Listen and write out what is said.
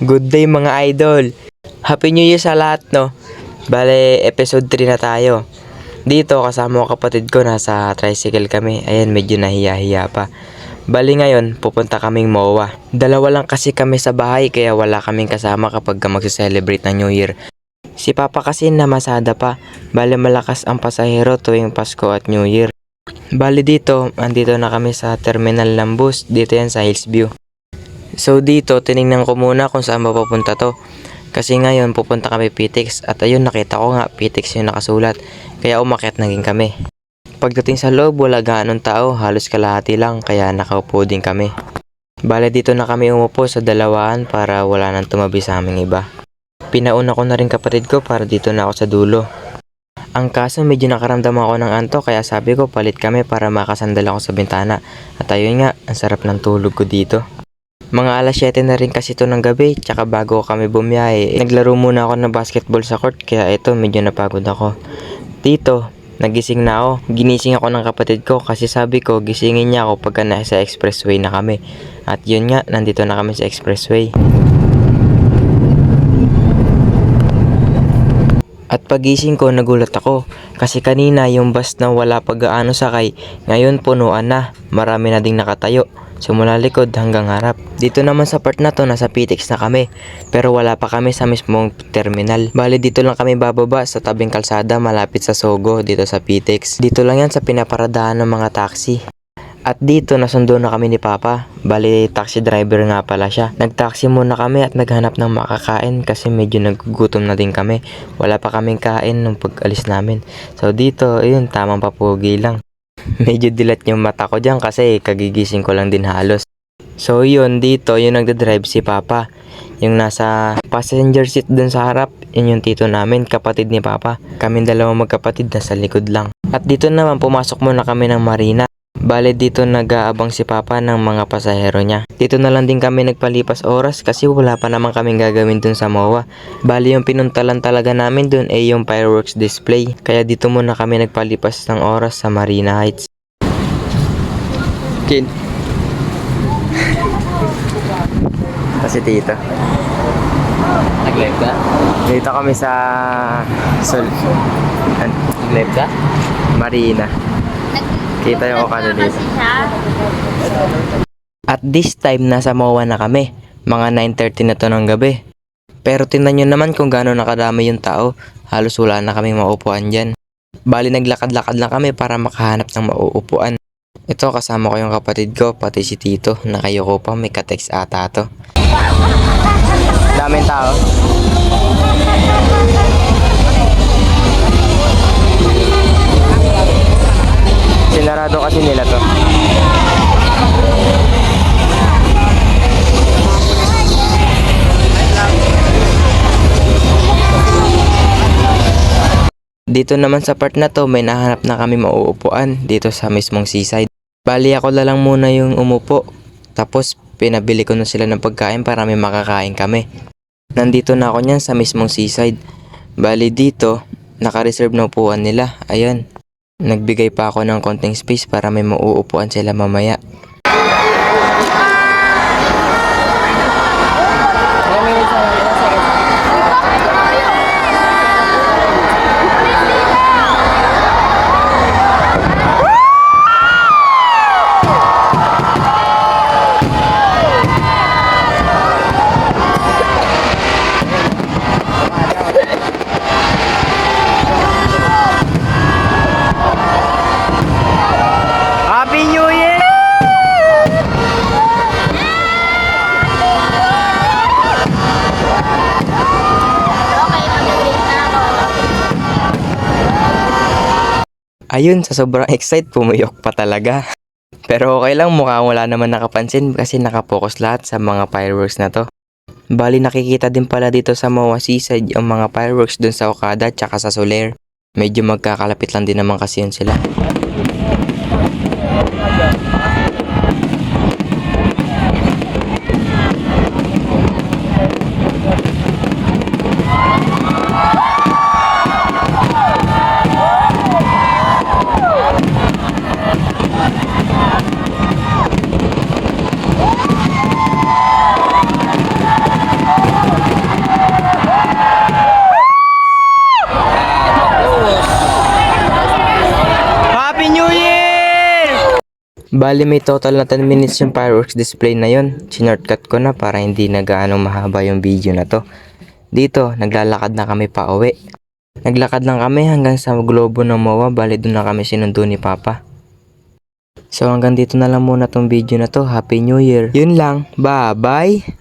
Good day mga idol. Happy New Year sa lahat, no? Bale, episode 3 na tayo. Dito kasama ko kapatid ko, nasa tricycle kami. Ayan, medyo nahiya-hiya pa. Bali ngayon, pupunta kaming MOA. Dalawa lang kasi kami sa bahay kaya wala kaming kasama kapag magse-celebrate ng New Year. Si Papa kasi namasada pa. Bali malakas ang pasahero tuwing Pasko at New Year. Bali dito, andito na kami sa terminal ng bus. Dito yan sa Hillsview. So dito, tinignan ko muna kung saan mapupunta to. Kasi ngayon pupunta kami PTEX at ayun nakita ko nga PTEX yung nakasulat. Kaya umakyat na din kami. Pagdating sa loob wala gaanong tao, halos kalahati lang kaya nakaupo din kami. Bale dito na kami umupo sa dalawaan para wala nang tumabi sa aming iba. Pinauna ko na rin kapatid ko para dito na ako sa dulo. Ang kaso medyo nakaramdam ako ng antok kaya sabi ko palit kami para makasandal ako sa bintana. At ayun nga, ang sarap ng tulog ko dito. Mga alas 7 na rin kasi ito ng gabi, tsaka bago kami bumiyahe, naglaro muna ako ng basketball sa court kaya ito medyo napagod ako. Dito, nagising na ako. Ginising ako ng kapatid ko kasi sabi ko gisingin niya ako pagka nasa expressway na kami. At yun nga, nandito na kami sa expressway. At pagising ko nagulat ako kasi kanina yung bus na wala pa gaano sakay, ngayon punuan na, marami na ding nakatayo. Simula likod hanggang harap. Dito naman sa part na to nasa PTEX na kami. Pero wala pa kami sa mismong terminal. Bali dito lang kami bababa sa tabing kalsada malapit sa Sogo dito sa PTEX. Dito lang yan sa pinaparadahan ng mga taxi. At dito nasundo na kami ni Papa. Bali taxi driver nga pala siya. Nagtaxi muna kami at naghanap ng makakain kasi medyo nagugutom na din kami. Wala pa kaming kain nung pag-alis namin. So dito, ayun, tamang papugi lang. Medyo dilat yung mata ko dyan kasi kagigising ko lang din halos. So yun, dito yung nagdadrive si Papa. Yung nasa passenger seat dun sa harap, yun yung tito namin, kapatid ni Papa. Kaming dalawang magkapatid nasa likod lang. At dito naman pumasok muna kami ng marina. Bale dito nag-aabang si Papa ng mga pasahero niya. Dito na lang din kami nagpalipas oras kasi wala pa naman kaming gagawin dun sa MOA. Bale yung pinuntalan talaga namin dun ay yung fireworks display. Kaya dito muna kami nagpalipas ng oras sa Marina Heights. Kin. Kasi tito. Nag-live ka? Dito kami sa Nag-live ka? Marina. Kita yung Okada dito. At this time, nasa MOA na kami. Mga 9:30 na to ng gabi. Pero tingnan nyo naman kung gaano nakadami yung tao. Halos wala na kaming mauupuan dyan. Bali naglakad-lakad lang kami para makahanap ng mauupuan. Ito kasama ko yung kapatid ko, pati si Tito. Nakayuko pa, may ka-text ata to. Daming tao. Sinarado kasi nila to. Dito naman sa part na to, may nahanap na kami mauupuan dito sa mismong seaside. Bali ako na lang muna yung umupo. Tapos pinabili ko na sila ng pagkain para may makakain kami. Nandito na ako niyan sa mismong seaside. Bali dito, naka-reserve na upuan nila. Ayan. Nagbigay pa ako ng konting space para may mauupuan sila mamaya. Happy New Year! Ayun, sa sobrang excite, pumuyok pa talaga. Pero okay lang, mukhang wala naman nakapansin kasi nakapokus lahat sa mga fireworks na to. Bali nakikita din pala dito sa MOA Seaside yung mga fireworks dun sa Okada tsaka sa Soler. Medyo magkakalapit lang din naman kasi yun sila. Bali may total na 10 minutes yung fireworks display na yun. Sinortcut ko na para hindi na gaano mahaba yung video na to. Dito, naglalakad na kami pa uwi. Naglakad lang kami hanggang sa globo ng MOA, bali doon na kami sinundo ni Papa. So hanggang dito na lang muna tong video na to. Happy New Year! Yun lang, bye bye!